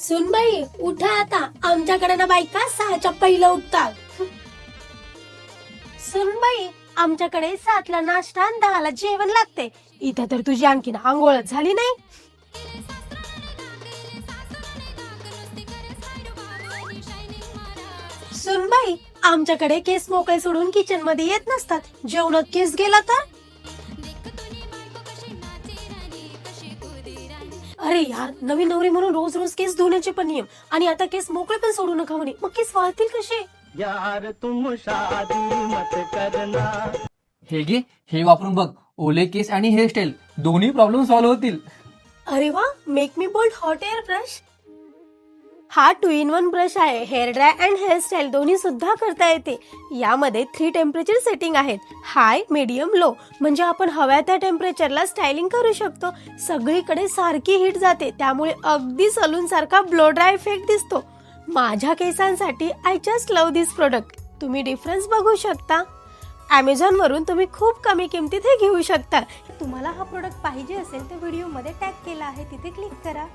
सुनबाई उठा आता, आमच्याकडे ना बायका 6च्या पहिलं उठतात. सुनबाई आमच्याकडे 7ला नाश्ता आणि 10ला जेवण लागते. इथं तर तुझी आणखीन आंघोळच झाली नाही. सुनबाई आमच्याकडे केस मोकळे सोडून किचन मध्ये येत नसतात. जेवणात केस गेला तर अरे यार, नवीन नवरी म्हणून रोज रोज केस धुण्याचे पण नियम, आणि आता केस मोकळे पण सोडू नका म्हणे. मग केस वाळतील कसे? यार तुम शादी मत करना. हे घे, हे वापरून बघ. ओले केस आणि हेअरस्टाईल दोन्ही प्रॉब्लेम सॉल्व्ह होतील. अरे वा, make me bold hot air brush. हा 2-in-1 ब्रश आहे. हेअर ड्राय अँड हेअरस्टाईल दोन्ही सुद्धा करता येते. यामध्ये 3 टेम्परेचर सेटिंग आहेत, हाय, मीडियम, लो. म्हणजे आपण हव्या त्या टेम्परेचरला स्टायलिंग करू शकतो. सगळीकडे सारखी हीट जाते, त्यामुळे अगदी सलून सारखा ब्लो ड्राय इफेक्ट दिसतो. माझ्या केसांसाठी I just love this product. तुम्ही डिफरन्स बघू शकता. Amazon वरून तुम्ही खूप कमी किमतीत हे घेऊ शकता. तुम्हाला हा प्रोडक्ट पाहिजे असेल तर व्हिडिओ मध्ये टॅग केला आहे, तिथे क्लिक करा.